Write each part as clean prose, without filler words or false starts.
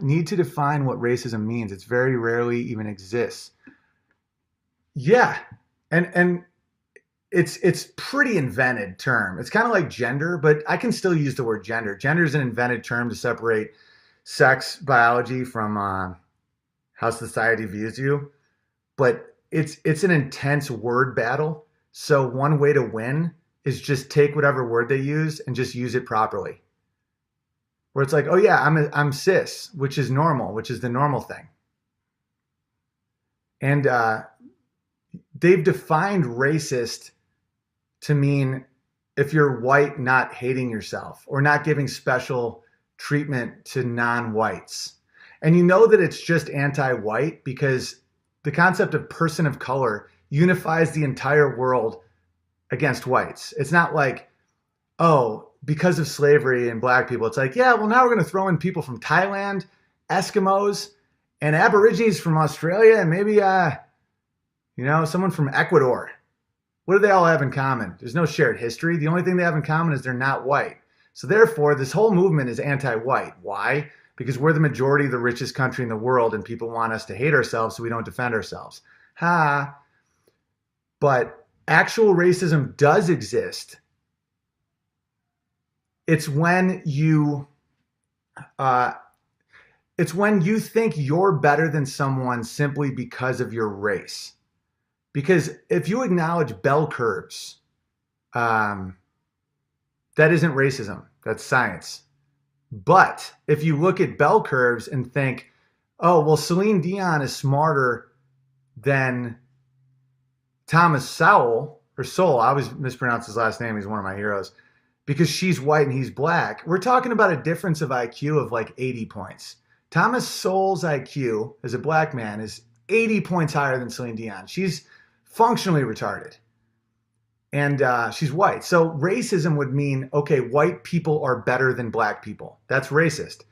need to define what racism means. It's very rarely even exists. Yeah, and it's pretty invented term. It's kind of like gender, but I can still use the word gender. Gender is an invented term to separate sex biology from how society views you. But it's an intense word battle. So one way to win is just take whatever word they use and just use it properly. Where it's like, oh yeah, I'm cis, which is normal, which is the normal thing. And they've defined racist to mean if you're white, not hating yourself or not giving special treatment to non-whites. And you know that it's just anti-white because the concept of person of color unifies the entire world against whites. It's not like, oh, because of slavery and black people, it's like, yeah, well, now we're going to throw in people from Thailand, Eskimos, and Aborigines from Australia, and maybe, someone from Ecuador. What do they all have in common? There's no shared history. The only thing they have in common is they're not white. So therefore, this whole movement is anti-white. Why? Because we're the majority of the richest country in the world, and people want us to hate ourselves so we don't defend ourselves. Ha! But actual racism does exist. It's when you think you're better than someone simply because of your race. Because if you acknowledge bell curves, that isn't racism. That's science. But if you look at bell curves and think, oh, well, Celine Dion is smarter than Thomas Sowell, or Sowell, I always mispronounce his last name. He's one of my heroes. Because she's white and he's black. We're talking about a difference of IQ of like 80 points. Thomas Sowell's IQ as a black man is 80 points higher than Celine Dion. She's functionally retarded. And she's white. So racism would mean, okay, white people are better than black people. That's racist.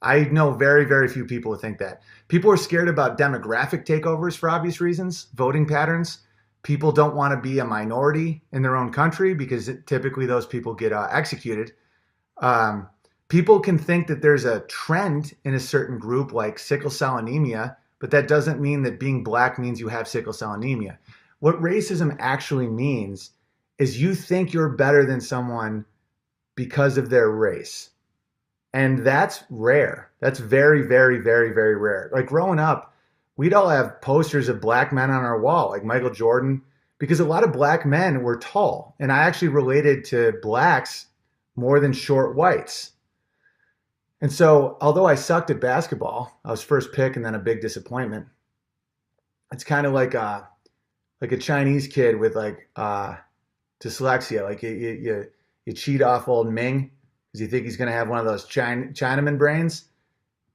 I know very, very few people who think that. People are scared about demographic takeovers for obvious reasons, voting patterns. People don't want to be a minority in their own country because typically those people get executed. People can think that there's a trend in a certain group like sickle cell anemia, but that doesn't mean that being black means you have sickle cell anemia. What racism actually means is you think you're better than someone because of their race. And that's rare. That's very, very, very, very rare. Like growing up, we'd all have posters of black men on our wall, like Michael Jordan, because a lot of black men were tall. And I actually related to blacks more than short whites. And so, although I sucked at basketball, I was first pick and then a big disappointment. It's kind of like a Chinese kid with dyslexia. Like you cheat off old Ming because you think he's going to have one of those Chinaman brains.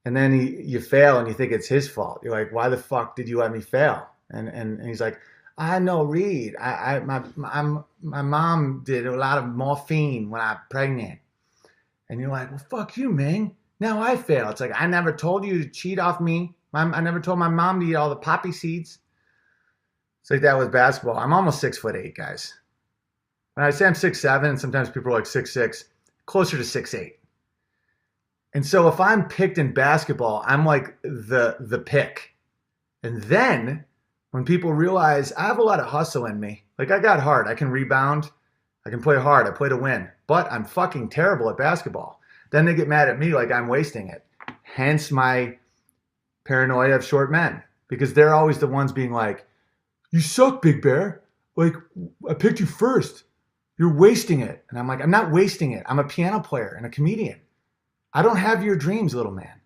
And then you fail and you think it's his fault. You're like, why the fuck did you let me fail? And he's like, I know, Reed. My mom did a lot of morphine when I was pregnant. And you're like, well, fuck you, Ming. Now I fail. It's like, I never told you to cheat off me. I never told my mom to eat all the poppy seeds. It's like that with basketball. I'm almost 6'8", guys. When I say I'm 6'7", and sometimes people are like 6'6", closer to 6'8". And so if I'm picked in basketball, I'm like the pick. And then when people realize I have a lot of hustle in me, like I got heart, I can rebound, I can play hard, I play to win, but I'm fucking terrible at basketball. Then they get mad at me like I'm wasting it. Hence my paranoia of short men, because they're always the ones being like, you suck, Big Bear. Like, I picked you first. You're wasting it. And I'm like, I'm not wasting it. I'm a piano player and a comedian. I don't have your dreams, little man.